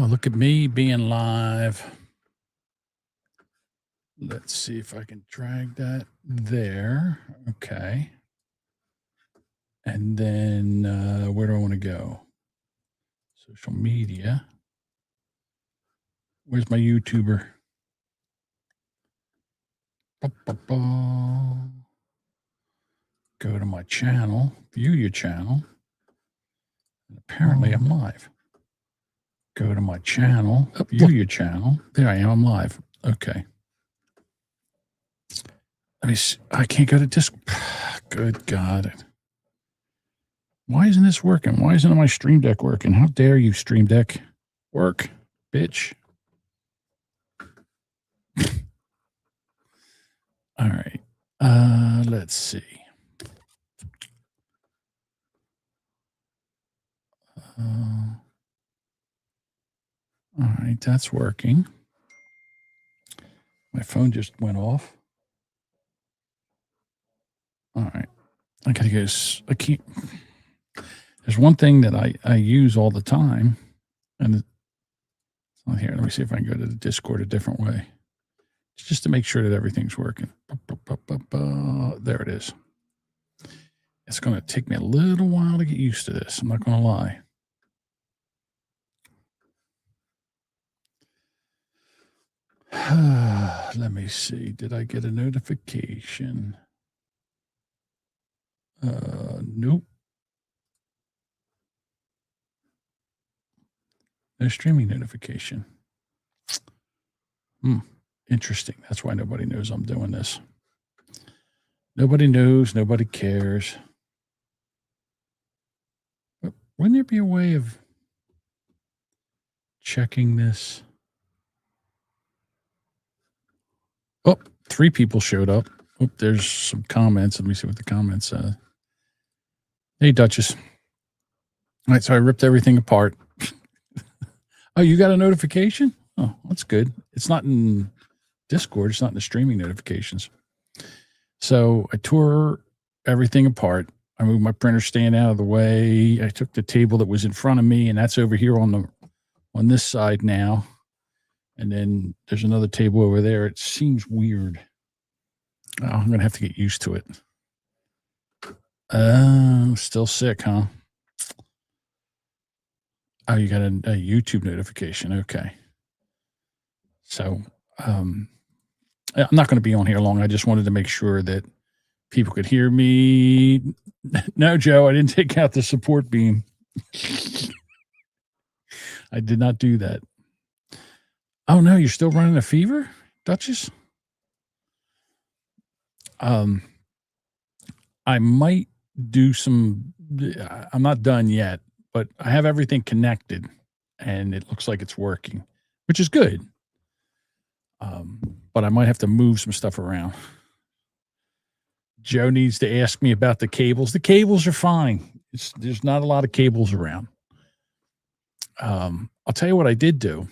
look at me being live. Let's see if I can drag that there. Okay. And then where do I want to go? Social media. Where's my YouTuber? Go to my channel, view your channel. And apparently I'm live. Go to my channel, view your channel. There I am, I'm live. Okay. Let me see. I can't go to Discord. Good God. Why isn't this working? Why isn't my Stream Deck working? How dare you, Stream Deck? Work, bitch. All right. Let's see. All right, that's working. My phone just went off. All right. I gotta go. I can't. There's one thing that I use all the time, and it's not here. Let me see if I can go to the Discord a different way, just to make sure that everything's working. There it is. It's going to take me a little while to get used to this. I'm not going to lie. Let me see. Did I get a notification? Nope. No streaming notification. Interesting. That's why nobody knows I'm doing this. Nobody knows. Nobody cares. But wouldn't there be a way of checking this? Oh, 3 people showed up. Oh, there's some comments. Let me see what the comments say. Hey, Duchess. All right, so I ripped everything apart. Oh, you got a notification? Oh, that's good. It's not in Discord. It's not in the streaming notifications. So I tore everything apart. I moved my printer stand out of the way. I took the table that was in front of me, and that's over here on this side now. And then there's another table over there. It seems weird. Oh, I'm going to have to get used to it. Still sick, huh? Oh, you got a YouTube notification. Okay. So I'm not going to be on here long. I just wanted to make sure that people could hear me. No, Joe, I didn't take out the support beam. I did not do that. Oh, no, you're still running a fever, Duchess? I might do some, I'm not done yet, but I have everything connected and it looks like it's working, which is good. But I might have to move some stuff around. Joe needs to ask me about the cables. The cables are fine. There's not a lot of cables around. I'll tell you what I did do.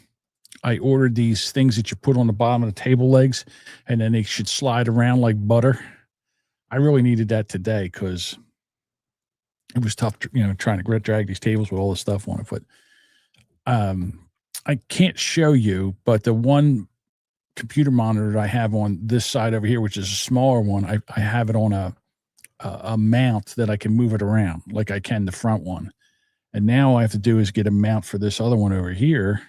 I ordered these things that you put on the bottom of the table legs, and then they should slide around like butter. I really needed that today because it was tough, trying to drag these tables with all this stuff on it. But I can't show you, but the one computer monitor that I have on this side over here, which is a smaller one, I have it on a mount that I can move it around like I can the front one. And now all I have to do is get a mount for this other one over here,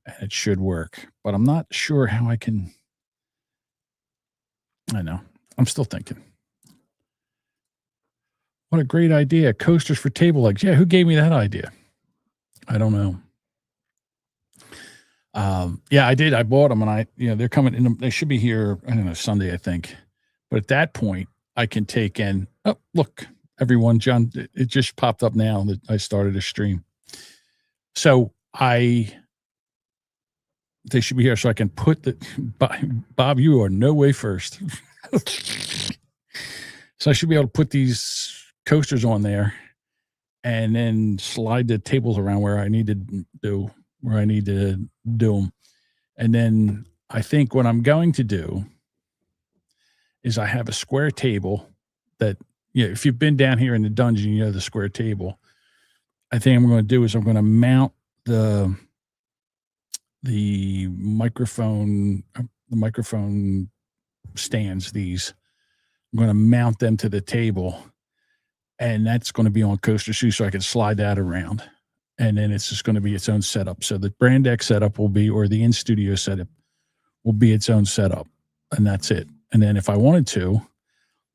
and it should work. But I'm not sure how I can. I know. I'm still thinking. What a great idea. Coasters for table legs. Yeah, who gave me that idea? I don't know. Yeah, I did. I bought them, and they're coming in. They should be here, I don't know, Sunday, I think. But at that point, I can take in, oh, look, everyone, John, it just popped up now that I started a stream. So they should be here so I can put Bob, you are no way first. So I should be able to put these coasters on there and then slide the tables around where I need to do them. And then I think what I'm going to do is I have a square table that, if you've been down here in the dungeon, the square table. I think I'm going to do is I'm going to mount the the microphone stands, these. I'm going to mount them to the table, and that's going to be on coaster shoes so I can slide that around. And then it's just going to be its own setup. So the brand X setup will be, or the in-studio setup will be its own setup, and that's it. And then if I wanted to,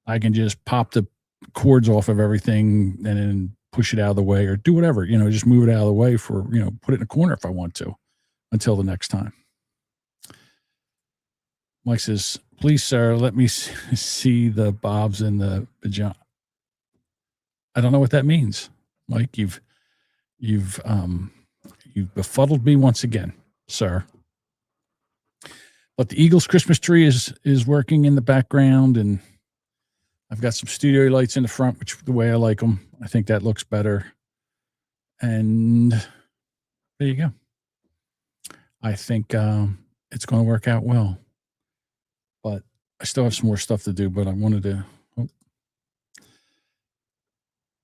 I can just pop the cords off of everything and then push it out of the way or do whatever, just move it out of the way for, put it in a corner if I want to until the next time. Mike says, please, sir, let me see the bobs in the pajama. I don't know what that means. Mike, you've befuddled me once again, sir. But the Eagles Christmas tree is working in the background, and I've got some studio lights in the front, which the way I like them. I think that looks better. And there you go. I think it's going to work out well. But I still have some more stuff to do, but I wanted to.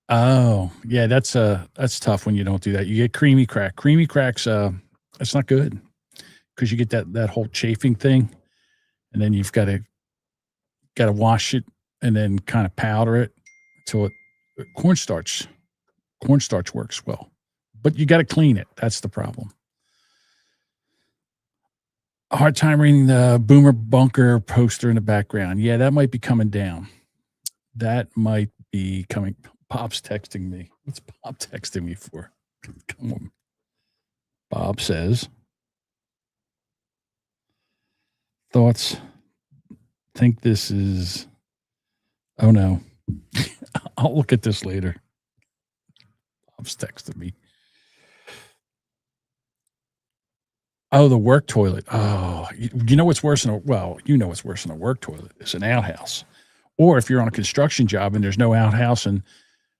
Oh, yeah, that's tough when you don't do that. You get creamy crack. Creamy cracks, it's not good because you get that whole chafing thing, and then you've got to wash it and then kind of powder it until cornstarch works well, but you got to clean it. That's the problem. A hard time reading the Boomer Bunker poster in the background. Yeah, that might be coming down. That might be coming. Bob's texting me. What's Bob texting me for? Come on. Bob says, thoughts, think this is, oh no. I'll look at this later. Bob's texting me. Oh, the work toilet. Oh, you know what's worse than what's worse than a work toilet? It's an outhouse. Or if you're on a construction job and there's no outhouse and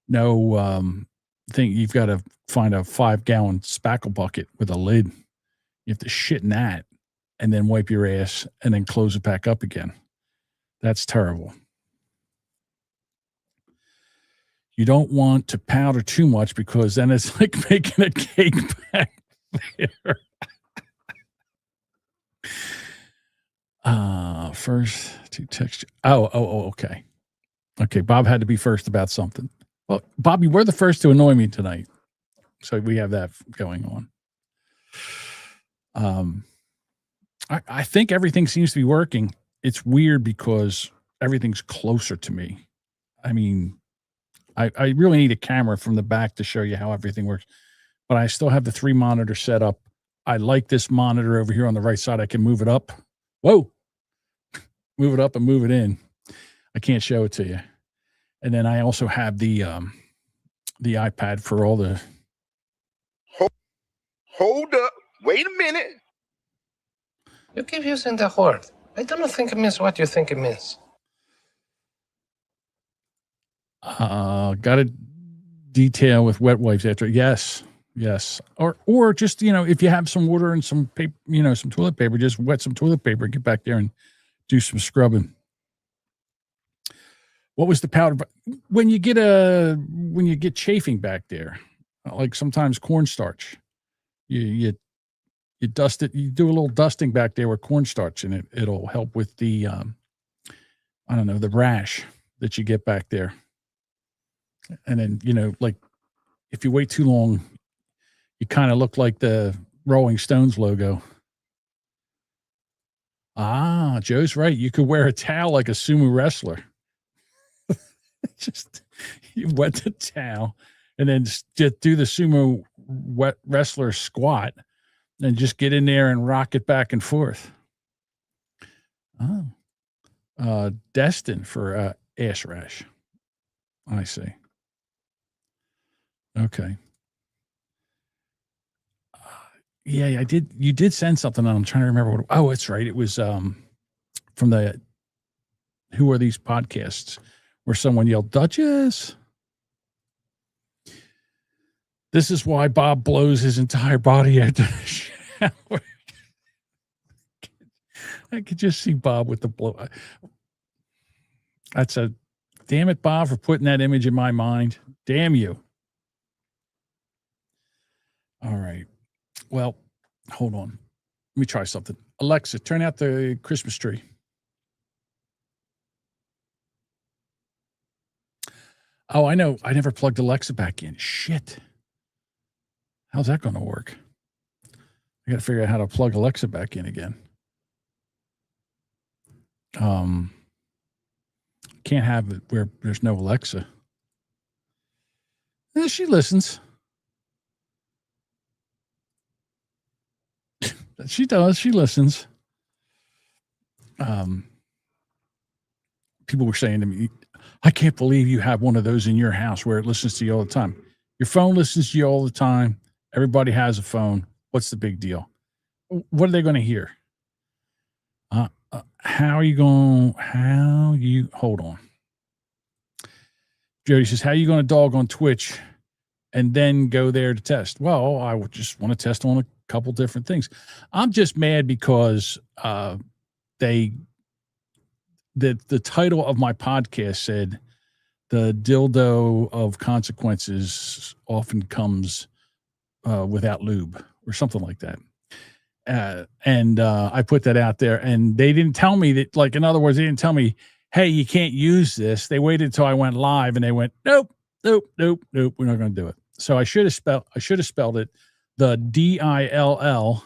no thing, you've got to find a 5-gallon spackle bucket with a lid. You have to shit in that and then wipe your ass and then close it back up again. That's terrible. You don't want to powder too much because then it's like making a cake back there. First to text. Oh, okay. Okay, Bob had to be first about something. Well, Bob, you were the first to annoy me tonight. So we have that going on. I think everything seems to be working. It's weird because everything's closer to me. I mean, I really need a camera from the back to show you how everything works. But I still have the 3 monitor set up. I like this monitor over here on the right side. I can move it up. Whoa. Move it up and move it in. I can't show it to you. And then I also have the iPad for all the. Hold up. Wait a minute. You keep using the word. I don't think it means what you think it means. Got a detail with wet wipes after. Yes. Or just, if you have some water and some paper, some toilet paper, just wet some toilet paper, get back there and do some scrubbing. What was the powder? When you get chafing back there, like sometimes cornstarch, you dust it, you do a little dusting back there with cornstarch and it'll help with the, the rash that you get back there. And then, like if you wait too long, you kind of look like the Rolling Stones logo. Ah, Joe's right. You could wear a towel like a sumo wrestler. Just you wet the towel and then just do the sumo wrestler squat and just get in there and rock it back and forth. Oh, destined for ash rash. I see. Okay. Yeah, I did. You did send something. I'm trying to remember what. Oh, it's right. It was from the Who Are These Podcasts, where someone yelled, "Duchess." This is why Bob blows his entire body after the shower. I could just see Bob with the blow. That's a damn it, Bob, for putting that image in my mind. Damn you. All right. Well, hold on. me try something. Alexa, turn out the Christmas tree. Oh, I know. I never plugged Alexa back in. Shit. How's that going to work? I got to figure out how to plug Alexa back in again. Can't have it where there's no Alexa. She listens. She does. She listens. People were saying to me, I can't believe you have one of those in your house where it listens to you all the time. Your phone listens to you all the time. Everybody has a phone. What's the big deal? What are they going to hear? Hold on. Jody says, how are you going to dog on Twitch and then go there to test? Well, I would just want to test on a couple different things. I'm just mad because the title of my podcast said the dildo of consequences often comes without lube or something like that. And I put that out there, and they didn't tell me that, like, in other words, they didn't tell me, hey, you can't use this. They waited until I went live, and they went, nope, we're not going to do it. So I should have spelled it the DILL-DOUGH,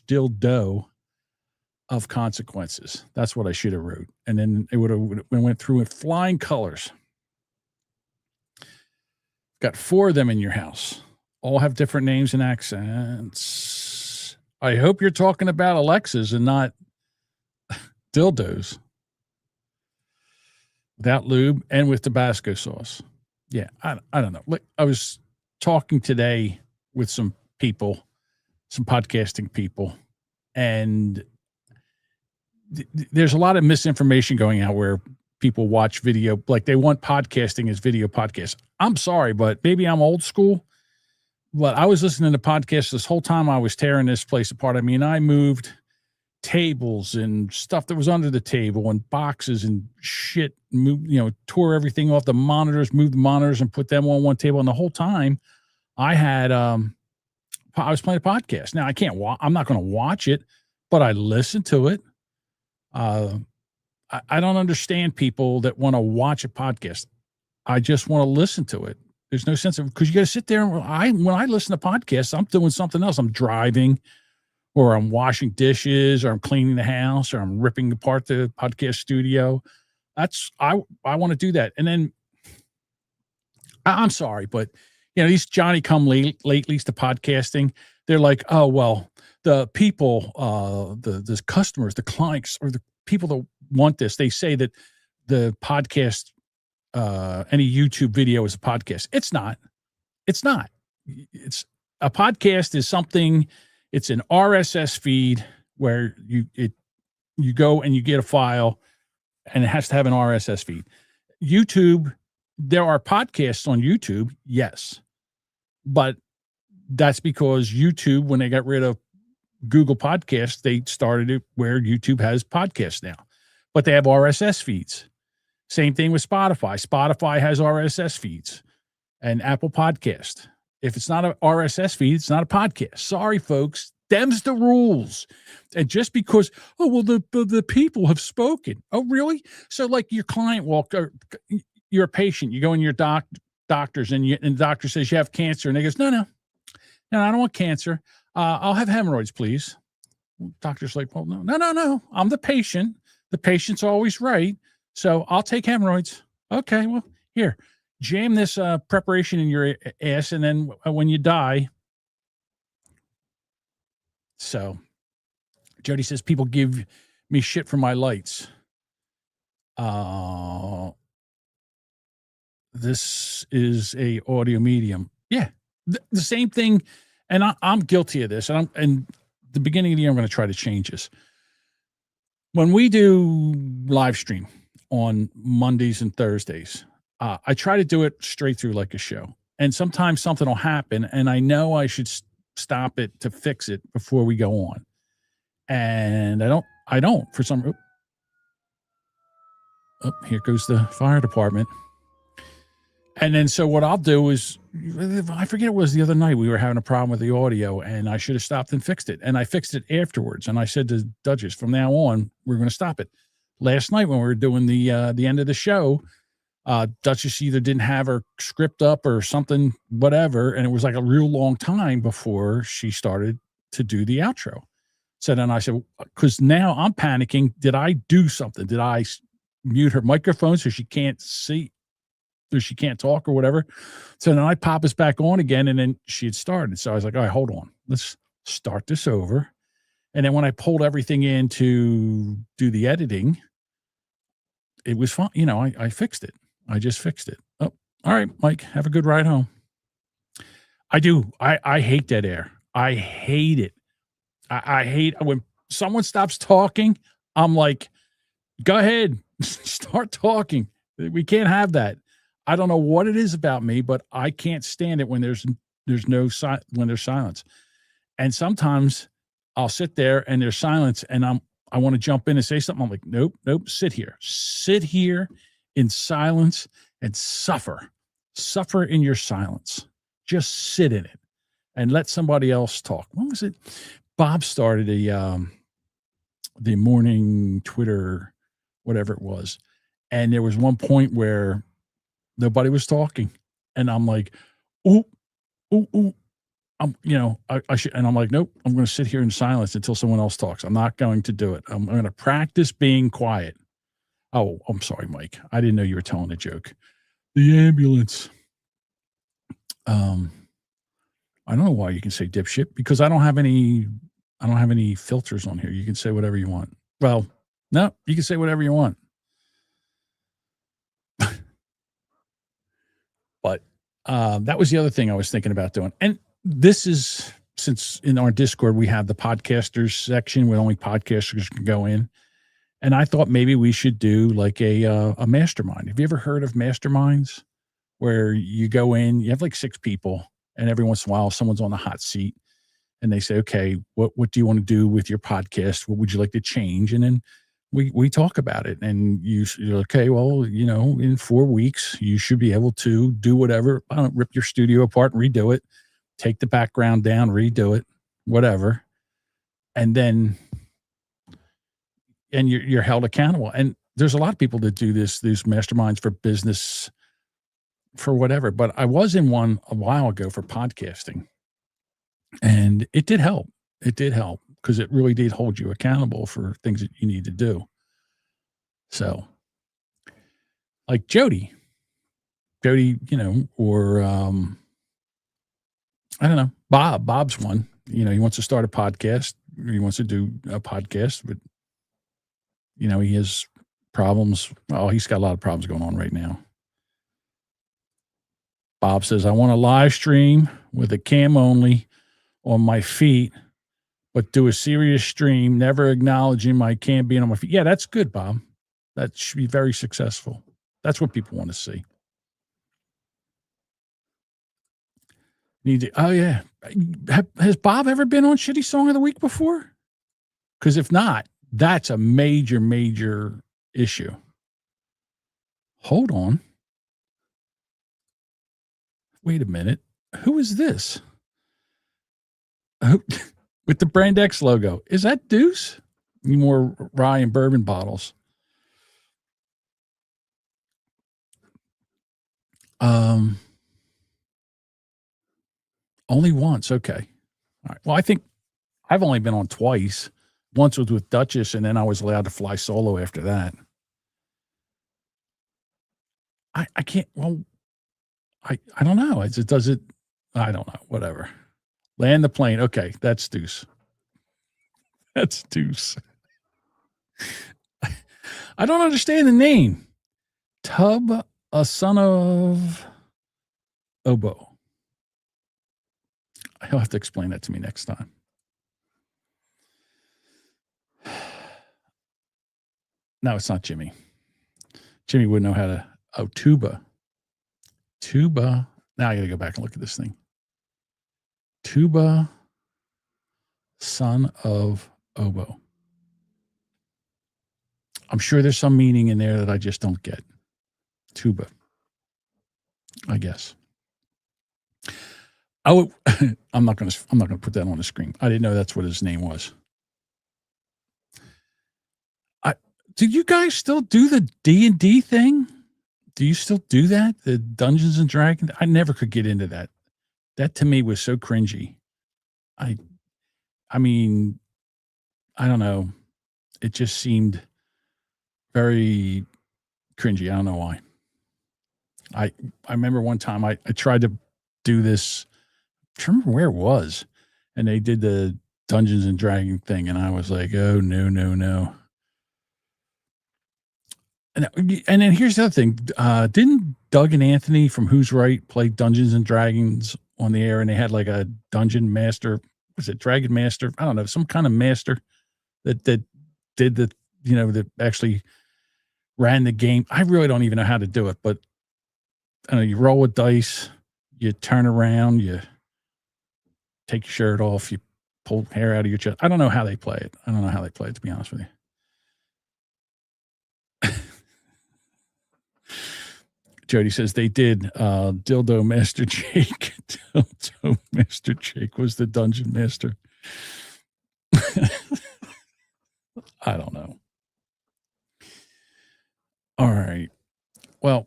dildo of consequences. That's what I should have wrote. And then it would have went through with flying colors. Got 4 of them in your house. All have different names and accents. I hope you're talking about Alexas and not dildos. Without lube and with Tabasco sauce. Yeah, I don't know. Look, I was talking today with some people, some podcasting people, and there's a lot of misinformation going out where people watch video, like they want podcasting as video podcasts. I'm sorry, but maybe I'm old school. But I was listening to podcasts this whole time I was tearing this place apart. I mean, I moved tables and stuff that was under the table and boxes and shit, tore everything off the monitors, moved the monitors and put them on one table. And the whole time I had, I was playing a podcast. Now I'm not going to watch it, but I listen to it. I don't understand people that want to watch a podcast. I just want to listen to it. There's no sense of, because you got to sit there. And when I listen to podcasts, I'm doing something else. I'm driving, or I'm washing dishes, or I'm cleaning the house, or I'm ripping apart the podcast studio. I want to do that. And then I'm sorry, but these Johnny come latelys to podcasting, they're like, oh, well, the people, the customers, the clients, or the people that want this, they say that the podcast, any YouTube video is a podcast. It's not. It's a podcast is something. It's an RSS feed where you go and you get a file, and it has to have an RSS feed. YouTube, there are podcasts on YouTube, yes, but that's because YouTube, when they got rid of Google Podcasts, they started it where YouTube has podcasts now, but they have RSS feeds. Same thing with Spotify. Spotify has RSS feeds, and Apple Podcast. If it's not an RSS feed, it's not a podcast. Sorry, folks. Them's the rules. And just because, oh, well, the people have spoken. Oh, really? So like your client you're a patient. You go in your doctors and the doctor says you have cancer. And they goes, no, I don't want cancer. I'll have hemorrhoids, please. Doctor's like, well, no. I'm the patient. The patient's always right. So I'll take hemorrhoids. Okay, well, here, jam this preparation in your ass, and then when you die. So Jody says, people give me shit for my lights. This is a audio medium. Yeah, the same thing. And I'm guilty of this. And the beginning of the year, I'm going to try to change this. When we do live stream on Mondays and Thursdays, I try to do it straight through like a show. And sometimes something will happen, and I know I should stop it to fix it before we go on. And I don't for some. Here goes the fire department. And then so what I'll do is I forget it was the other night we were having a problem with the audio and I should have stopped and fixed it. And I fixed it afterwards. And I said to Duchess, from now on, we're going to stop it. Last night when we were doing the end of the show, Duchess either didn't have her script up or something, whatever. And it was like a real long time before she started to do the outro. So then I said, because now I'm panicking. Did I do something? Did I mute her microphone so she can't see or she can't talk or whatever? So then I pop us back on again and then she had started. So I was like, all right, hold on. Let's start this over. And then when I pulled everything in to do the editing, it was fine. You know, I fixed it. I just fixed it. Oh, all right, Mike, have a good ride home. I do. I hate dead air. I hate it. I hate when someone stops talking. I'm like, go ahead, start talking. We can't have that. I don't know what it is about me, but I can't stand it when there's silence. And sometimes I'll sit there and there's silence and I want to jump in and say something. I'm like, nope, sit here in silence and suffer in your silence. Just sit in it and let somebody else talk. What was it? Bob started the morning Twitter, whatever it was. And there was one point where nobody was talking. And I'm like, ooh. I should, and I'm like, nope, I'm going to sit here in silence until someone else talks. I'm not going to do it. I'm going to practice being quiet. Oh, I'm sorry, Mike. I didn't know you were telling a joke. The ambulance. I don't know why you can say dipshit because I don't have any filters on here. You can say whatever you want. Well, no, you can say whatever you want. But that was the other thing I was thinking about doing. And this is, since in our Discord, we have the podcasters section where only podcasters can go in. And I thought maybe we should do like a mastermind. Have you ever heard of masterminds where you go in, you have like 6 people and every once in a while someone's on the hot seat and they say, okay, what do you want to do with your podcast? What would you like to change? And then we talk about it and you're okay, well, you know, in 4 weeks, you should be able to do whatever. I don't rip your studio apart and redo it, take the background down, redo it, whatever. And then, and you're held accountable. And there's a lot of people that do these masterminds for business, for whatever. But I was in one a while ago for podcasting and it did help. It did help because it really did hold you accountable for things that you need to do. So like Jody, you know, or, I don't know, Bob's one, you know, he wants to start a podcast. He wants to do a podcast, but you know, he has problems. Oh, he's got a lot of problems going on right now. Bob says, I want a live stream with a cam only on my feet, but do a serious stream, never acknowledging my cam being on my feet. Yeah, that's good, Bob. That should be very successful. That's what people want to see. Oh, yeah. Has Bob ever been on Shitty Song of the Week before? Because if not, that's a major, major issue. Hold on. Wait a minute. Who is this? With the Brand X logo. Is that Deuce? Any more rye and bourbon bottles? Only once. Okay. All right. Well, I think I've only been on twice. Once was with Duchess, and then I was allowed to fly solo after that. I can't. Well, I don't know. I don't know. Whatever. Land the plane. Okay, that's Deuce. That's Deuce. I don't understand the name. Tub, a son of Oboe. He'll have to explain that to me next time. No, it's not Jimmy. Jimmy wouldn't know how to. Oh, tuba. Now I got to go back and look at this thing. Tuba, son of Oboe. I'm sure there's some meaning in there that I just don't get. Tuba, I guess. Oh, I'm not gonna put that on the screen. I didn't know that's what his name was. Did you guys still do the D&D thing? Do you still do that? The Dungeons and Dragons? I never could get into that. That to me was so cringy. I mean, I don't know. It just seemed very cringy. I don't know why. I remember one time I tried to do this. I don't remember where it was, and they did the Dungeons and Dragons thing, and I was like, oh no. And then here's the other thing. Didn't Doug and Anthony from Who's Right play Dungeons and Dragons on the air, and they had like a dungeon master? Was it Dragon Master? I don't know, some kind of master that did the, that actually ran the game. I really don't even know how to do it, but I know you roll a dice, you turn around, you take your shirt off, you pull hair out of your chest. I don't know how they play it. To be honest with you. Jody says they did. Dildo Master Jake. Dildo Master Jake was the dungeon master. I don't know. All right. Well,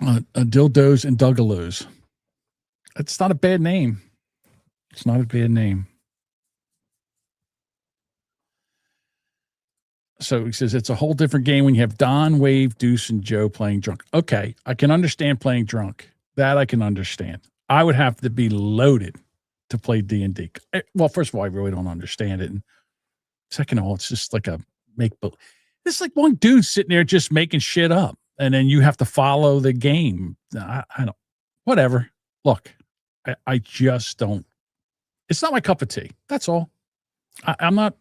dildos and Dougaloos. It's not a bad name. It's not a bad name. So he says it's a whole different game when you have Don, Wave, Deuce, and Joe playing drunk. Okay, I can understand playing drunk. That I can understand. I would have to be loaded to play D&D. Well, first of all, I really don't understand it. And second of all, it's just like a make-believe. It's like one dude sitting there just making shit up. And then you have to follow the game. I don't, whatever. Look, I just don't. It's not my cup of tea. That's all. I'm not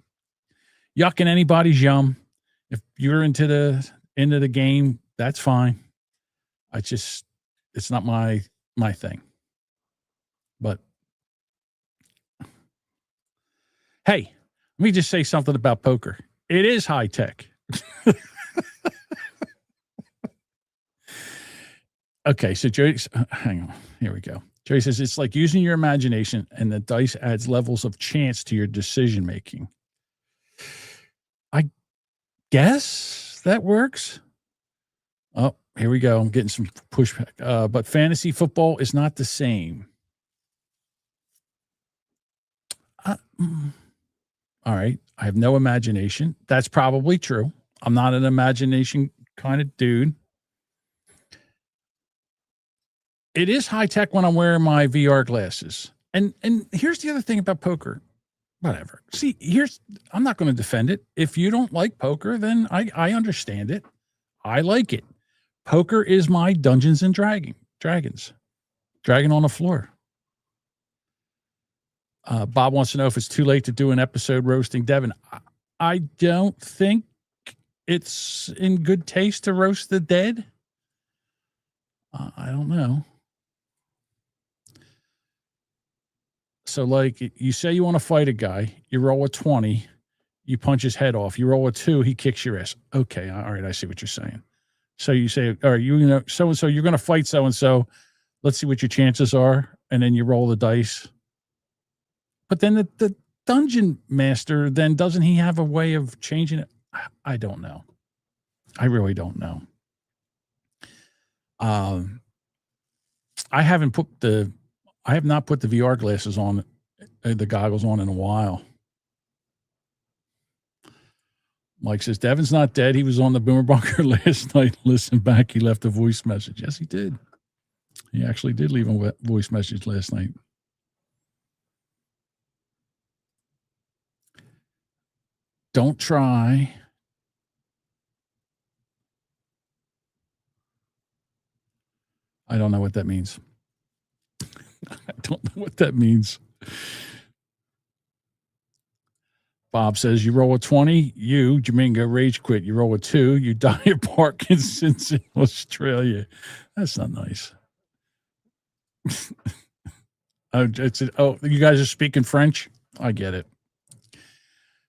yucking anybody's yum. If you're into the game, that's fine. It's not my thing. But hey, let me just say something about poker. It is high tech. Okay, so Joey, hang on. Here we go. Joey says it's like using your imagination, and the dice adds levels of chance to your decision making. I guess that works. Oh, here we go. I'm getting some pushback. But fantasy football is not the same. All right. I have no imagination. That's probably true. I'm not an imagination kind of dude. It is high tech when I'm wearing my VR glasses. And here's the other thing about poker. Whatever. See, I'm not going to defend it. If you don't like poker, then I understand it. I like it. Poker is my Dungeons and Dragons. Dragon on the floor. Bob wants to know if it's too late to do an episode roasting Devin. I don't think it's in good taste to roast the dead. I don't know. So, like, you say you want to fight a guy, you roll a 20, you punch his head off. You roll a 2, he kicks your ass. Okay, all right, I see what you're saying. So you say, all right, so-and-so, you're going to fight so-and-so. Let's see what your chances are. And then you roll the dice. But then the dungeon master, then doesn't he have a way of changing it? I don't know. I really don't know. I have not put the VR glasses on, the goggles on in a while. Mike says, Devin's not dead. He was on the Boomer Bunker last night. Listen back. He left a voice message. Yes, he did. He actually did leave a voice message last night. Don't try. I don't know what that means. I don't know what that means. Bob says, you roll a 20, Jamingo, rage quit. You roll a 2, you die of Parkinson's in Australia. That's not nice. You guys are speaking French? I get it.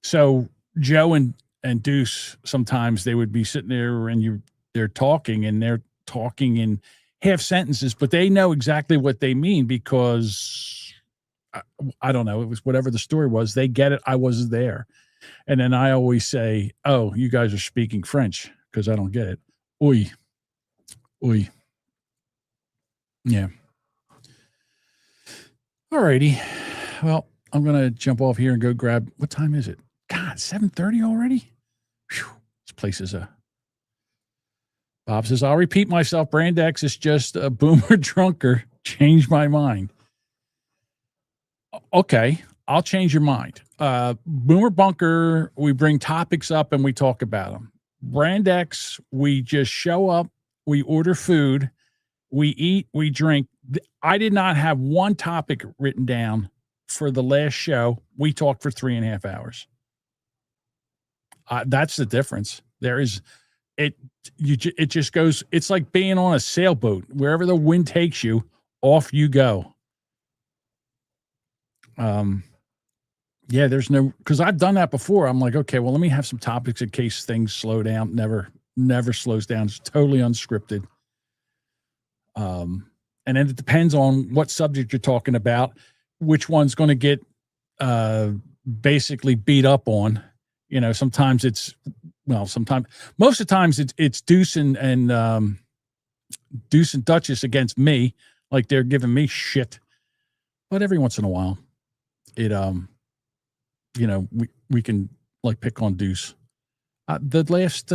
So Joe and Deuce, sometimes they would be sitting there and they're talking in half sentences, but they know exactly what they mean because I don't know. It was whatever the story was. They get it. I wasn't there. And then I always say, oh, you guys are speaking French because I don't get it. Oui. Oui. Yeah. All righty. Well, I'm going to jump off here and go grab, what time is it? God, 7:30 already? Whew, this place is a... Bob says, I'll repeat myself. Brand X is just a boomer drunker. Change my mind. Okay, I'll change your mind. Boomer Bunker, we bring topics up and we talk about them. Brand X, we just show up, we order food, we eat, we drink. I did not have one topic written down for the last show. We talked for 3.5 hours. That's the difference. There is... It just goes, it's like being on a sailboat. Wherever the wind takes you, off you go. Yeah, there's no, because I've done that before. I'm like, okay, well, let me have some topics in case things slow down. Never slows down. It's totally unscripted. And then it depends on what subject you're talking about, which one's going to get basically beat up on. You know, sometimes it's, well, sometimes, most of the times it's Deuce and Deuce and Duchess against me, like they're giving me shit. But every once in a while, it you know, we can like pick on Deuce. The last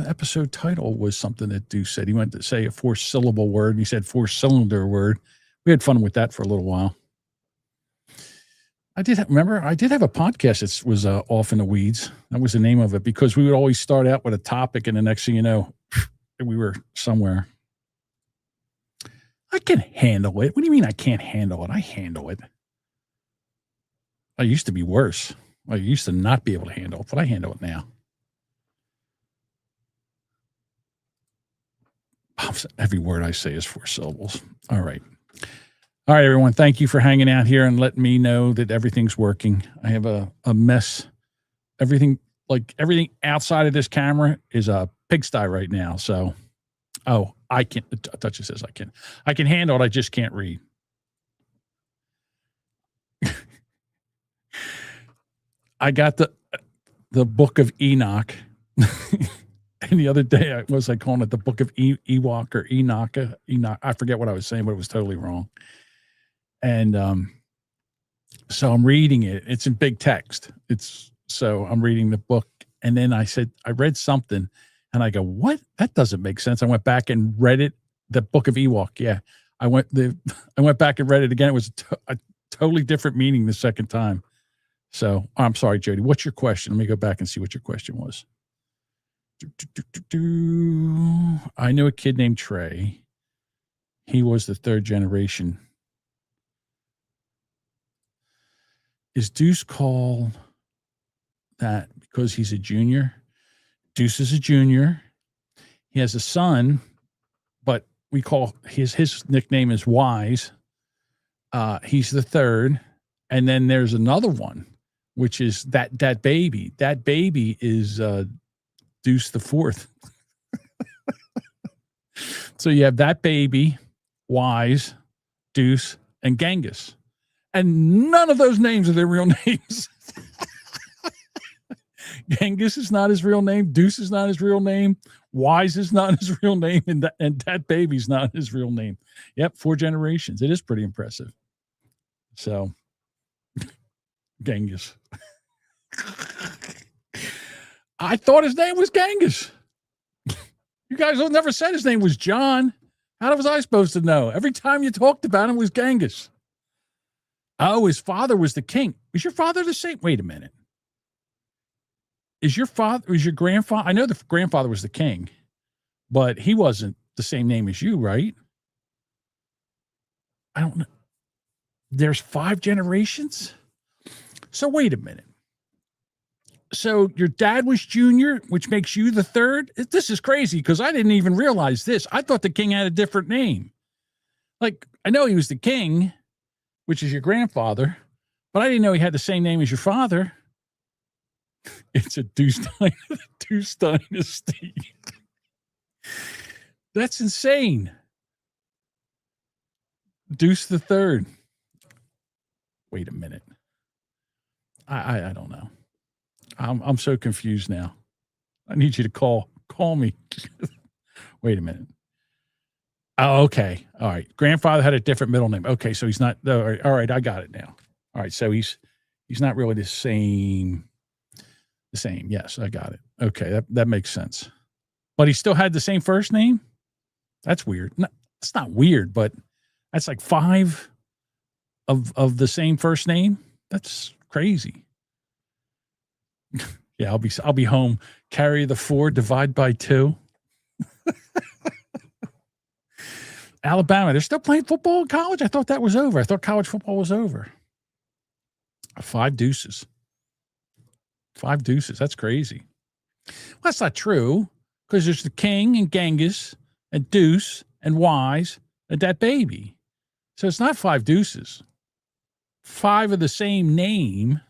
episode title was something that Deuce said. He went to say a 4-syllable word. And he said 4-cylinder word. We had fun with that for a little while. I did have a podcast that was Off in the Weeds. That was the name of it because we would always start out with a topic and the next thing you know, we were somewhere. I can handle it. What do you mean I can't handle it? I handle it. I used to be worse. I used to not be able to handle it, but I handle it now. Every word I say is 4 syllables. All right. All right, everyone. Thank you for hanging out here and letting me know that everything's working. I have a mess. Everything outside of this camera is a pigsty right now. So, I can. Duchess says I can handle it. I just can't read. I got the Book of Enoch. And the other day, I was like calling it the Book of Ewok or Enoch. I forget what I was saying, but it was totally wrong. And so I'm reading it. It's in big text. So I'm reading the book. And then I said, I read something. And I go, what? That doesn't make sense. I went back and read it. The Book of Ewok. Yeah. I went back and read it again. It was a totally different meaning the second time. So I'm sorry, Jody. What's your question? Let me go back and see what your question was. I knew a kid named Trey. He was the 3rd generation. Is Deuce called that because he's a junior? Deuce is a junior. He has a son, but we call his nickname is Wise. He's the 3rd. And then there's another one, which is that baby. That baby is Deuce the 4th. So you have that baby, Wise, Deuce, and Genghis. And none of those names are their real names. Genghis is not his real name. Deuce is not his real name. Wise is not his real name. And that baby's not his real name. Yep, 4 generations. It is pretty impressive. So, Genghis. I thought his name was Genghis. You guys have never said his name was John. How was I supposed to know? Every time you talked about him was Genghis. Oh, his father was the king. Was your father the same? Wait a minute. Is your grandfather? I know the grandfather was the king, but he wasn't the same name as you, right? I don't know. There's 5 generations? So wait a minute. So your dad was junior, which makes you the 3rd? This is crazy because I didn't even realize this. I thought the king had a different name. Like, I know he was the king, which is your grandfather, but I didn't know he had the same name as your father. It's a Deuce Dynasty. That's insane. Deuce the third. Wait a minute. I don't know. I'm so confused now. I need you to call me. Wait a minute. Oh, okay. All right. Grandfather had a different middle name. Okay, so he's not. All right, I got it now. All right, so he's not really the same. The same. Yes, I got it. Okay, that makes sense. But he still had the same first name. That's weird. No, it's not weird, but that's like 5 of the same first name. That's crazy. Yeah, I'll be home. Carry the 4, divide by 2. Alabama, they're still playing football in college? I thought that was over. I thought college football was over. 5 deuces. 5 deuces. That's crazy. Well, that's not true, because there's the king and Genghis and deuce and wise and that baby. So it's not 5 deuces. 5 of the same name,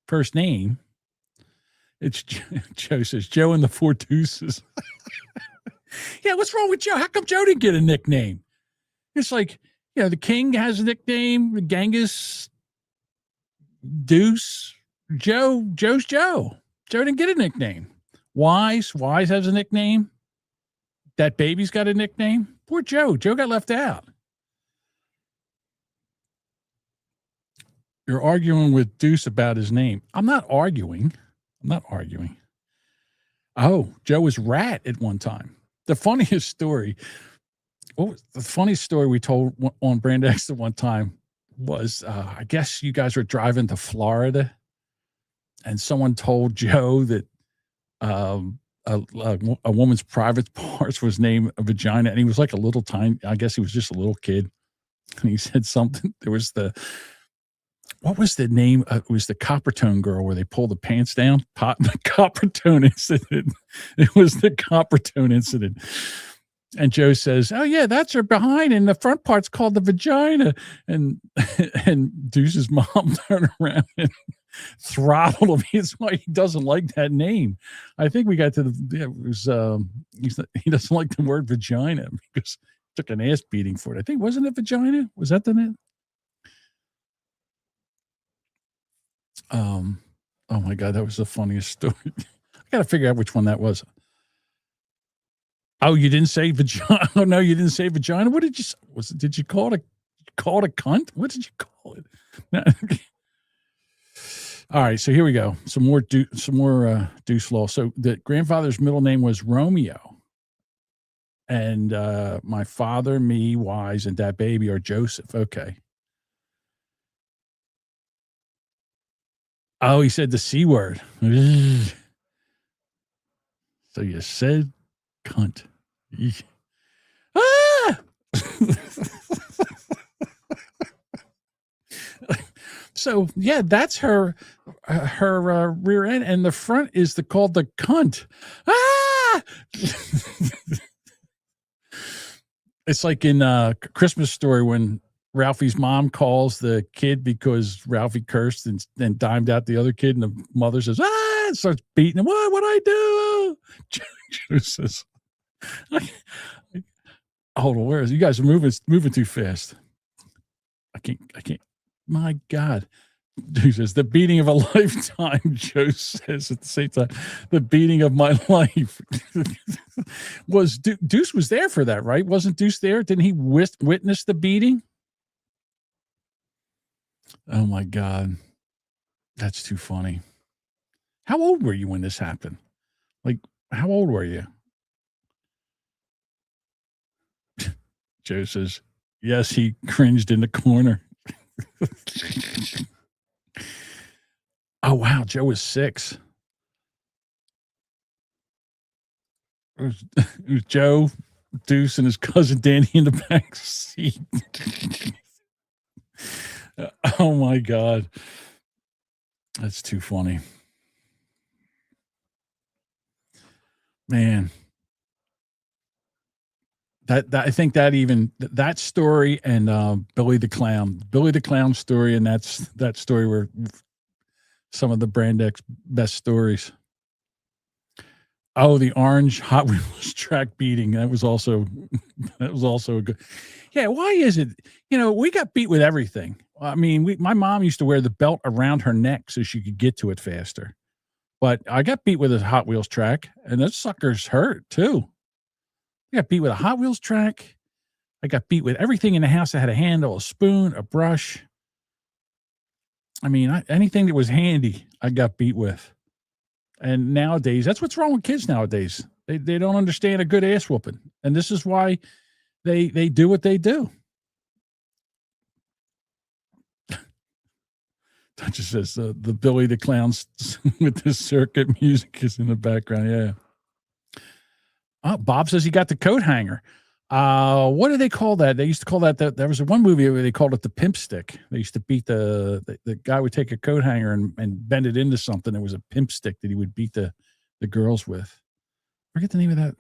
first name. It's Joe says, Joe and the 4 deuces. Yeah, what's wrong with Joe? How come Joe didn't get a nickname? It's like, the king has a nickname, Genghis, Deuce, Joe's Joe. Joe didn't get a nickname. Wise has a nickname. That baby's got a nickname. Poor Joe. Joe got left out. You're arguing with Deuce about his name. I'm not arguing. Oh, Joe was Rat at one time. The funniest story we told on Brand X at one time was, I guess you guys were driving to Florida and someone told Joe that a woman's private parts was named a vagina, and he was like a little tiny, I guess he was just a little kid, and he said something. There was what was the name? It was the Coppertone girl where they pull the pants down. The Coppertone incident. It was the Coppertone incident. And Joe says, "Oh yeah, that's her behind, and the front part's called the vagina." And Deuce's mom turned around and throttled him. It's why he doesn't like that name. I think we got to he doesn't like the word vagina because he took an ass beating for it. I think, wasn't it vagina? Was that the name? Oh my God, that was the funniest story. I got to figure out which one that was. Oh, you didn't say vagina? Oh no, you didn't say vagina. What did you? Did you call it a cunt? What did you call it? No. All right, so here we go. Some more Deuce Law. So the grandfather's middle name was Romeo, and my father, me, Wise, and that baby are Joseph. Okay. Oh, he said the C word. So you said cunt. Ah! So yeah, that's her rear end, and the front is called the cunt. Ah! It's like in Christmas Story when Ralphie's mom calls the kid because Ralphie cursed and dimed out the other kid, and the mother says, "Ah!" and starts beating him. What I do? Joe says, "Hold on, where is you guys are moving too fast? I can't. My God." He says, "The beating of a lifetime," Joe says at the same time, "the beating of my life." Was Deuce was there for that, right? Wasn't Deuce there? Didn't he witness the beating? Oh my God. That's too funny. How old were you when this happened? Like, how old were you? Joe says, yes, he cringed in the corner. Oh, wow. Joe was 6. It was Joe, Deuce, and his cousin Danny in the back seat. Oh, my God. That's too funny. Man. That I think that story and Billy the Clown story, and that story were some of the Brand X best stories. Oh, the orange Hot Wheels track beating. That was also a good. Yeah, why is it? We got beat with everything. I mean, my mom used to wear the belt around her neck so she could get to it faster. But I got beat with a Hot Wheels track, and those suckers hurt too. I got beat with a Hot Wheels track. I got beat with everything in the house that had a handle, a spoon, a brush. I mean, anything that was handy, I got beat with. And nowadays, that's what's wrong with kids nowadays. They don't understand a good ass whooping. And this is why they do what they do. That just says the Billy the Clown with the circuit music is in the background. Yeah. Oh, Bob says he got the coat hanger. What do they call that? They used to call that there was one movie where they called it the pimp stick. They used to beat the guy would take a coat hanger and bend it into something. There was a pimp stick that he would beat the girls with. Forget the name of that.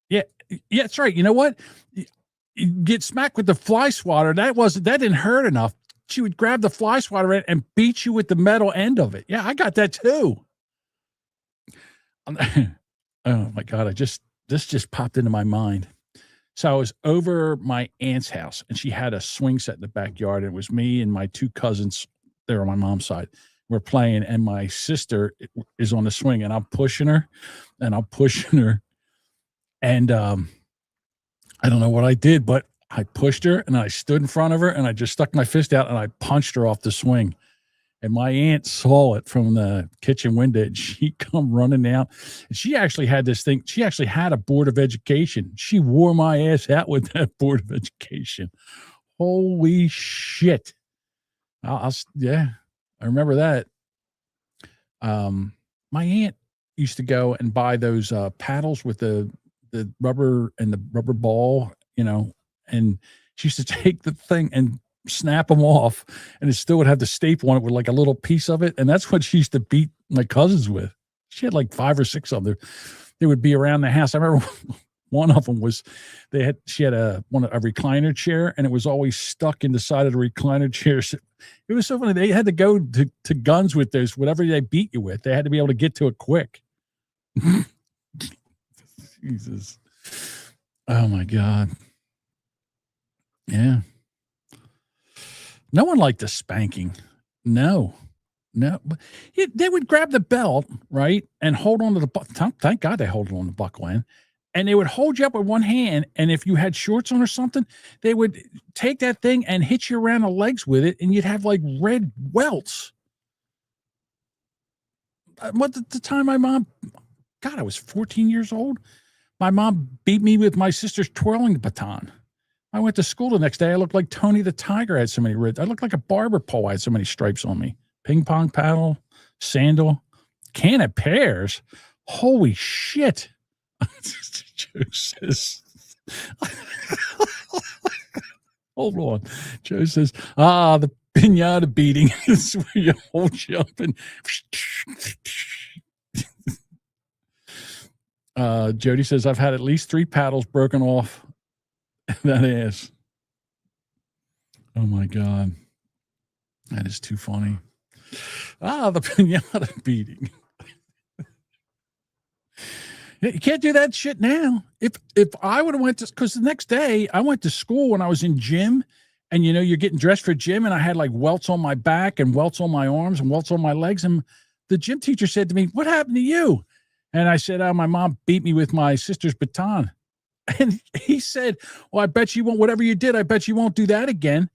Yeah, that's right. You know what? You get smacked with the fly swatter. That didn't hurt enough. She would grab the fly swatter and beat you with the metal end of it. Yeah, I got that too. Oh my God, this just popped into my mind. So I was over my aunt's house and she had a swing set in the backyard. And it was me and my two cousins there on my mom's side. We're playing and my sister is on the swing and I'm pushing her. And I don't know what I did, but I pushed her and I stood in front of her and I just stuck my fist out and I punched her off the swing. And my aunt saw it from the kitchen window and she come running out. And she actually had this thing. She actually had a board of education. She wore my ass out with that board of education. Holy shit. Yeah, I remember that. My aunt used to go and buy those paddles with the rubber and the rubber ball, and she used to take the thing and snap them off and it still would have the staple on it with like a little piece of it. And that's what she used to beat my cousins with. She had like 5 or 6 of them. They would be around the house. I remember one of them was she had a recliner chair and it was always stuck in the side of the recliner chair. It was so funny. They had to go to guns with those, whatever they beat you with. They had to be able to get to it quick. Jesus. Oh my God. Yeah. No one liked the spanking. No. They would grab the belt, right, and hold on to the thank God they hold on the buckle end. And they would hold you up with one hand. And if you had shorts on or something, they would take that thing and hit you around the legs with it. And you'd have like red welts. The time my mom, God, I was 14 years old. My mom beat me with my sister's twirling baton. I went to school the next day. I looked like Tony the Tiger. I had so many red. I looked like a barber pole. I had so many stripes on me. Ping pong paddle, sandal, can of pears. Holy shit. Joe says, hold on. Joe says, the pinata beating is where you hold you up and Jody says, I've had at least 3 paddles broken off that ass. Oh my God. That is too funny. The pinata beating. You can't do that shit now. If I would have went to, because the next day I went to school when I was in gym and you're getting dressed for gym and I had like welts on my back and welts on my arms and welts on my legs. And the gym teacher said to me, what happened to you? And I said, my mom beat me with my sister's baton. And he said, well, I bet you won't, whatever you did, I bet you won't do that again.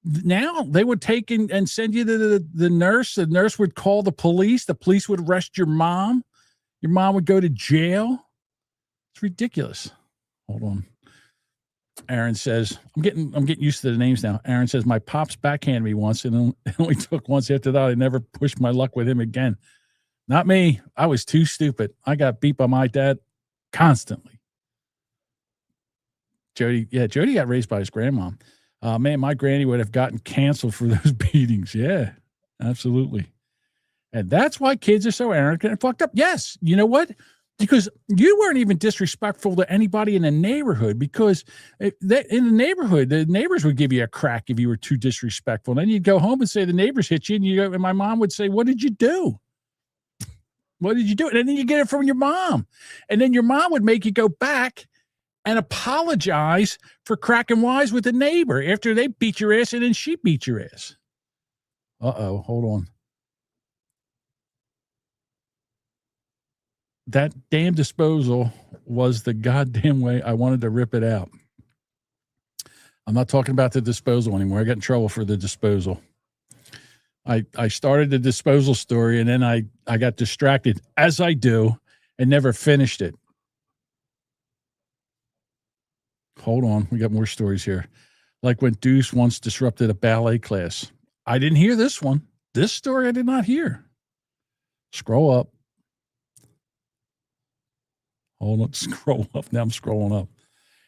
Now they would take and send you to the nurse. The nurse would call the police. The police would arrest your mom. Your mom would go to jail. It's ridiculous. Hold on. Aaron says, I'm getting used to the names now. Aaron says, my pops backhanded me once and it only took once. After that, I never pushed my luck with him again. Not me. I was too stupid. I got beat by my dad constantly. Jody got raised by his grandma. Man, my granny would have gotten canceled for those beatings. Yeah, absolutely. And that's why kids are so arrogant and fucked up. Yes. You know what? Because you weren't even disrespectful to anybody in the neighborhood, because in the neighborhood, the neighbors would give you a crack if you were too disrespectful. And then you'd go home and say the neighbors hit you, and my mom would say, what did you do? What did you do? And then you get it from your mom. And then your mom would make you go back and apologize for cracking wise with the neighbor after they beat your ass and then she beat your ass. Uh-oh, hold on. That damn disposal was the goddamn way I wanted to rip it out. I'm not talking about the disposal anymore. I got in trouble for the disposal. I started the disposal story and then I got distracted, as I do, and never finished it. Hold on. We got more stories here. Like when Deuce once disrupted a ballet class. I didn't hear this one. This story I did not hear. Scroll up. Hold on. Scroll up. Now I'm scrolling up.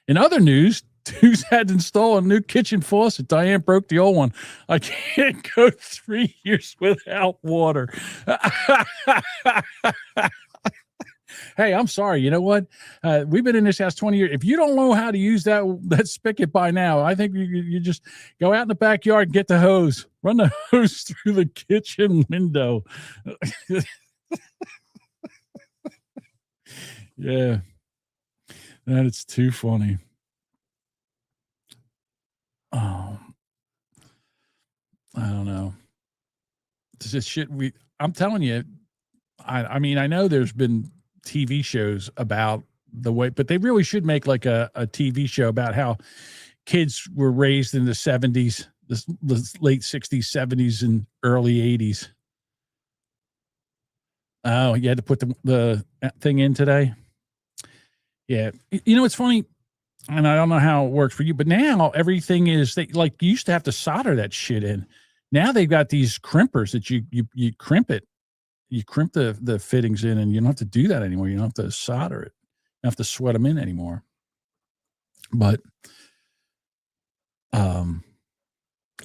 In other news, Deuce had to install a new kitchen faucet. Diane broke the old one. I can't go 3 years without water. Hey, I'm sorry. You know what? We've been in this house 20 years. If you don't know how to use that spigot by now, I think you just go out in the backyard and get the hose. Run the hose through the kitchen window. Yeah. That is too funny. I don't know. This is shit I'm telling you, I mean, I know there's been TV shows about the way, but they really should make like a TV show about how kids were raised in the 70s, the late 60s, 70s, and early 80s. Oh, you had to put the thing in today? Yeah. You know, it's funny, and I don't know how it works for you, but now everything is, like, you used to have to solder that shit in. Now they've got these crimpers that you crimp it. You crimp the fittings in, and you don't have to do that anymore. You don't have to solder it. You don't have to sweat them in anymore. But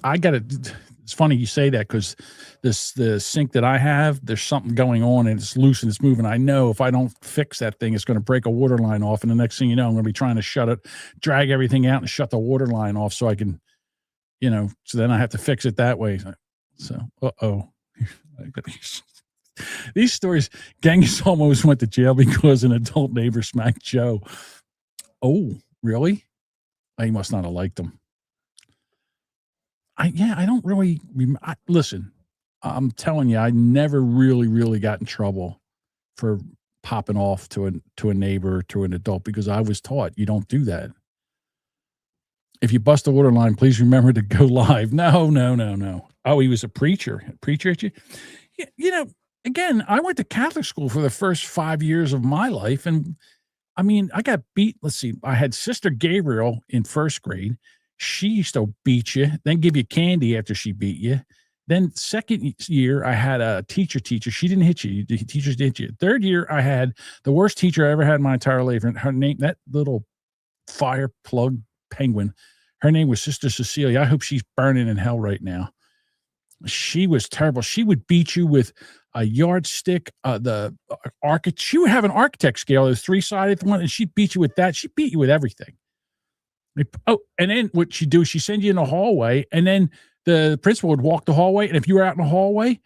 I got it. It's funny you say that because the sink that I have, there's something going on and it's loose and it's moving. I know if I don't fix that thing, it's going to break a water line off. And the next thing you know, I'm going to be trying to shut it, drag everything out and shut the water line off so I can, so then I have to fix it that way. So, these stories, Genghis almost went to jail because an adult neighbor smacked Joe. Oh, really? He must not have liked him. I don't really listen. I'm telling you, I never really got in trouble for popping off to a neighbor, to an adult, because I was taught you don't do that. If you bust a water line, please remember to go live. No. Oh, he was a preacher at you. Again, I went to Catholic school for the first 5 years of my life, and I mean, I got beat. Let's see, I had Sister Gabriel in first grade. She used to beat you, then give you candy after she beat you. Then second year, I had a teacher. She didn't hit you. The teachers didn't hit you. Third year, I had the worst teacher I ever had in my entire life. And her name, that little fire plug penguin, her name was Sister Cecilia. I hope she's burning in hell right now. She was terrible. She would beat you with a yardstick. She would have an architect scale. It was 3-sided one, and she'd beat you with that. She beat you with everything. Oh, and then what she'd do is she'd send you in the hallway, and then the principal would walk the hallway. And if you were out in the hallway,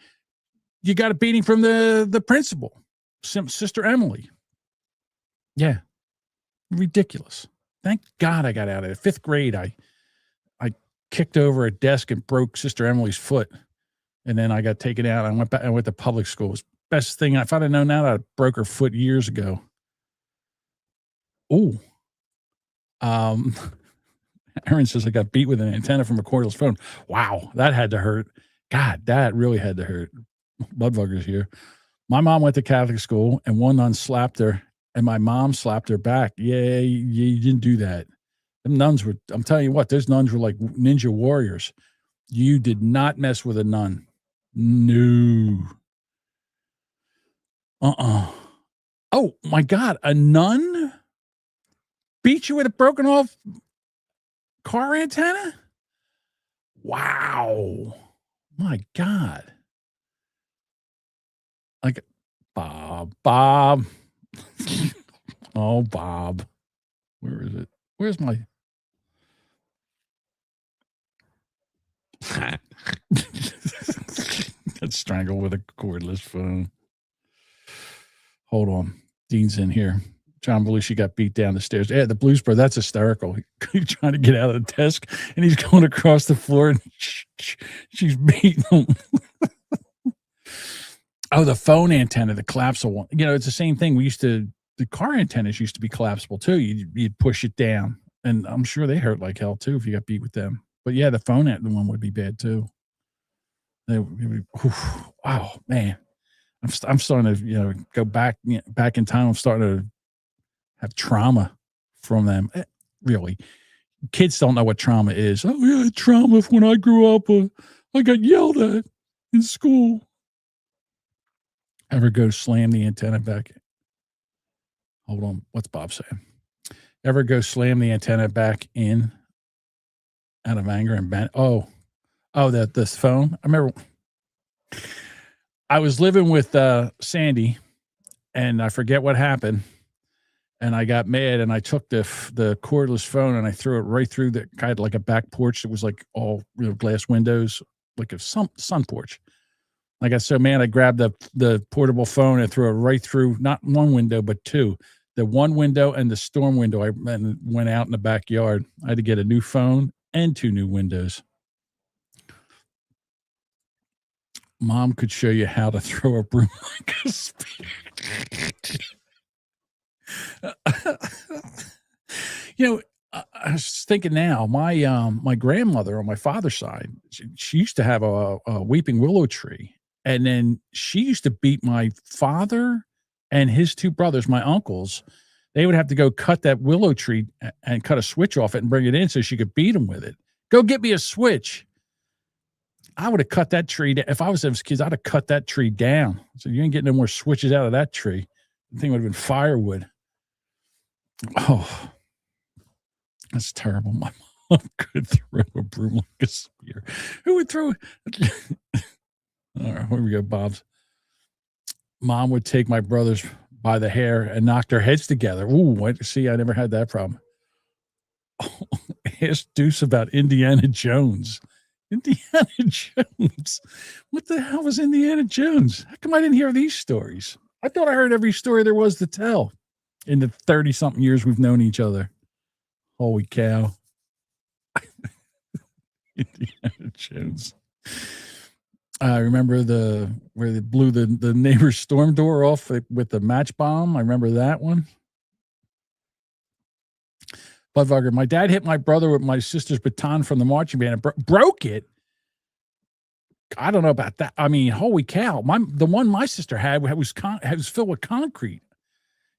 you got a beating from the principal, Sister Emily. Yeah. Ridiculous. Thank God I got out of it. 5th grade, I kicked over a desk and broke Sister Emily's foot. And then I got taken out. I went to public school. It was the best thing. If I'd have known that, I'd have broke her foot years ago. Oh. Aaron says I got beat with an antenna from a cordless phone. Wow, that had to hurt. God, that really had to hurt. Bloodvuggers here. My mom went to Catholic school, and one nun slapped her, and my mom slapped her back. Yeah, you didn't do that. Them nuns were, I'm telling you what, those nuns were like ninja warriors. You did not mess with a nun. No. Oh, my God, a nun beat you with a broken off car antenna? Wow. My God. Like, Bob. Oh, Bob. Where is it? Where's my... Got strangled with a cordless phone. Hold on. Dean's in here. John Belushi got beat down the stairs. Yeah, the Blues Brothers, that's hysterical. He's trying to get out of the desk, and he's going across the floor, and she's beating him. Oh, the phone antenna, the collapsible one. You know, it's the same thing. The car antennas used to be collapsible too. You'd push it down, and I'm sure they hurt like hell too if you got beat with them. But yeah, the phone one would be bad too. Wow, man. I'm starting to, go back in time. I'm starting to have trauma from them. Really, kids don't know what trauma is. Oh yeah, trauma. When I grew up, I got yelled at in school. Ever go slam the antenna back? Hold on. What's Bob saying? Ever go slam the antenna back in out of anger and bend? Oh, this phone. I remember I was living with Sandy, and I forget what happened. And I got mad, and I took the cordless phone and I threw it right through the kind of like a back porch that was like all glass windows, like a sun porch. I got so mad, I grabbed the portable phone and threw it right through not one window but two, the one window and the storm window. I went out in the backyard. I had to get a new phone and 2 new windows. Mom could show you how to throw a broom like a spear. I was thinking now, my grandmother on my father's side, she used to have a weeping willow tree, and then she used to beat my father and his 2 brothers, my uncles. They would have to go cut that willow tree and cut a switch off it and bring it in so she could beat them with it. Go get me a switch. I would have cut that tree down. If I was those kids, I'd have cut that tree down. So you ain't getting no more switches out of that tree. The thing would have been firewood. Oh, that's terrible. My mom could throw a broom like a spear. Who would throw it? All right, here we go, Bob's. Mom would take my brothers by the hair and knock their heads together. Ooh, see, I never had that problem. Oh, ask Deuce about Indiana Jones. Indiana Jones. What the hell was Indiana Jones? How come I didn't hear these stories? I thought I heard every story there was to tell in the 30-something years we've known each other. Holy cow. Indiana Jones. I remember where they blew the neighbor's storm door off with the match bomb. I remember that one. Budvugger, my dad hit my brother with my sister's baton from the marching band and broke it. I don't know about that. I mean, holy cow. The one my sister had was filled with concrete.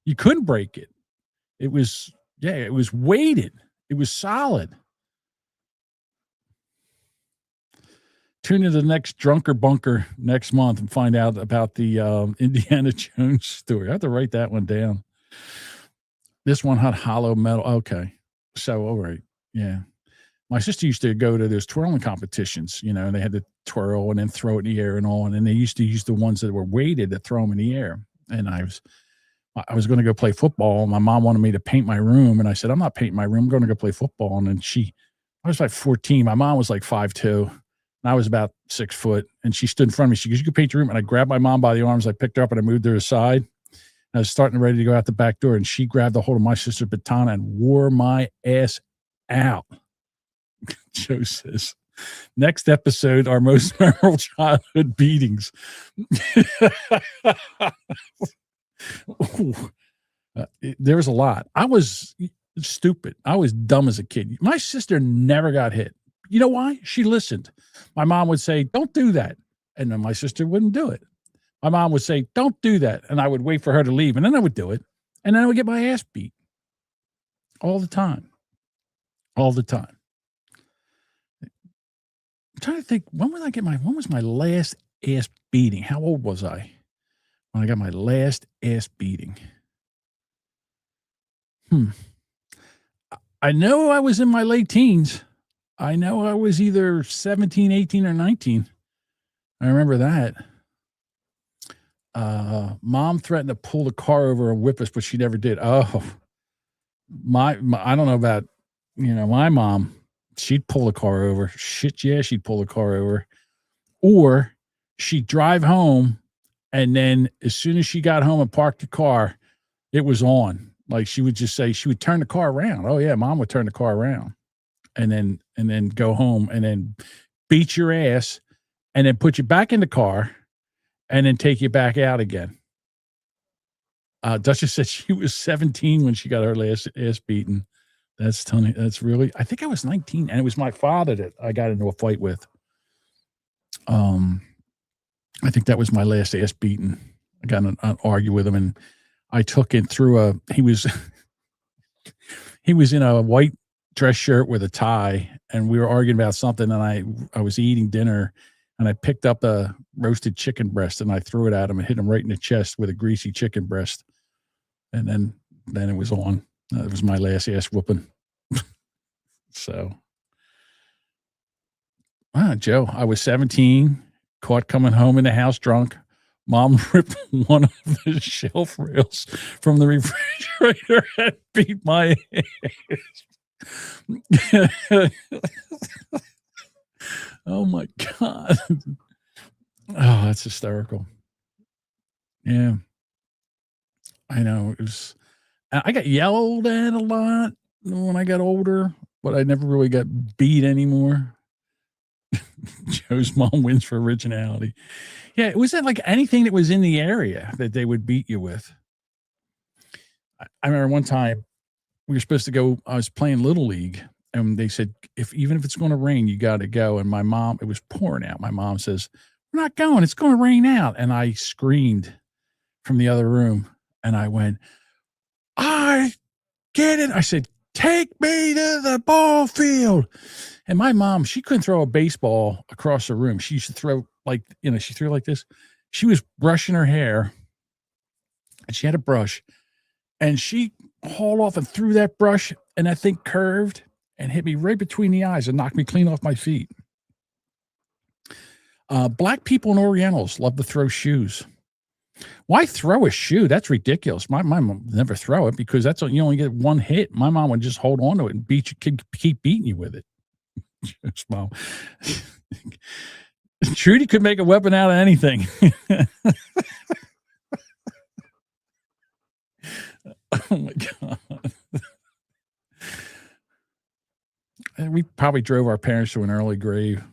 You couldn't break it. It was weighted. It was solid. Tune into the next Drunker Bunker next month and find out about the Indiana Jones story. I have to write that one down. This one had hollow metal. Okay. So, all right. Yeah. My sister used to go to those twirling competitions, and they had to twirl and then throw it in the air and all. And they used to use the ones that were weighted to throw them in the air. And I was going to go play football. My mom wanted me to paint my room. And I said, I'm not painting my room. I'm going to go play football. And then I was like 14. My mom was like 5'2". And I was about 6 foot. And she stood in front of me. She goes, you can paint your room. And I grabbed my mom by the arms. I picked her up and I moved her aside. I was starting ready to go out the back door. And she grabbed the hold of my sister's baton and wore my ass out. Joe says, next episode, our most memorable childhood beatings. There was a lot. I was stupid. I was dumb as a kid. My sister never got hit. You know why? She listened. My mom would say, don't do that. And then my sister wouldn't do it. My mom would say, don't do that. And I would wait for her to leave. And then I would do it. And then I would get my ass beat. All the time. All the time. I'm trying to think, when was my last ass beating? How old was I when I got my last ass beating? I know I was in my late teens. I know I was either 17, 18, or 19. I remember that. Mom threatened to pull the car over and whip us, but she never did. Oh, my I don't know about, my mom. She'd pull the car over. Shit, yeah, she'd pull the car over. Or she'd drive home And then as soon as she got home and parked the car, it was on. Like she would just say, she would turn the car around. Oh yeah, mom would turn the car around and then go home and then beat your ass and then put you back in the car and then take you back out again. Duchess said she was 17 when she got her last ass beaten. That's Tony. That's really, I think I was 19 and it was my father that I got into a fight with. I think that was my last ass beaten. I got an argue with him and I took it through he was in a white dress shirt with a tie and we were arguing about something and I was eating dinner and I picked up a roasted chicken breast and I threw it at him and hit him right in the chest with a greasy chicken breast. And then it was on. It was my last ass whooping. So, Joe, I was 17, caught coming home in the house drunk. Mom ripped one of the shelf rails from the refrigerator and beat my ass. Oh my God. Oh, that's hysterical. Yeah. I know. I got yelled at a lot when I got older, but I never really got beat anymore. Joe's mom wins for originality. Yeah, it wasn't like anything that was in the area that they would beat you with. I remember one time we were supposed to go, I was playing Little League, and they said, even if it's going to rain, you got to go. And my mom, it was pouring out. My mom says, we're not going. It's going to rain out. And I screamed from the other room, and I went, I get it. I said, take me to the ball field. And my mom, she couldn't throw a baseball across the room. She used to throw she threw like this. She was brushing her hair and she had a brush and she hauled off and threw that brush and that thing curved and hit me right between the eyes and knocked me clean off my feet. Black people and Orientals love to throw shoes. Why throw a shoe? That's ridiculous. My mom would never throw it because you only get one hit. My mom would just hold on to it and keep beating you with it. Mom. Trudy could make a weapon out of anything. Oh my God. And we probably drove our parents to an early grave.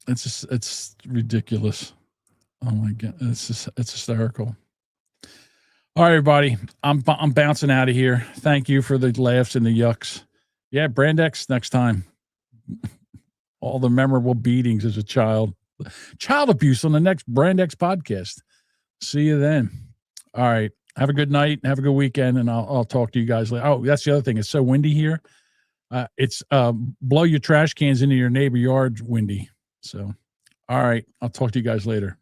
It's ridiculous. Oh my God. It's hysterical. All right, everybody. I'm bouncing out of here. Thank you for the laughs and the yucks. Yeah, Brand X next time. All the memorable beatings as a child. Child abuse on the next Brand X podcast. See you then. All right. Have a good night. Have a good weekend. And I'll talk to you guys later. Oh, that's the other thing. It's so windy here. It's blow your trash cans into your neighbor yard windy. So, all right. I'll talk to you guys later.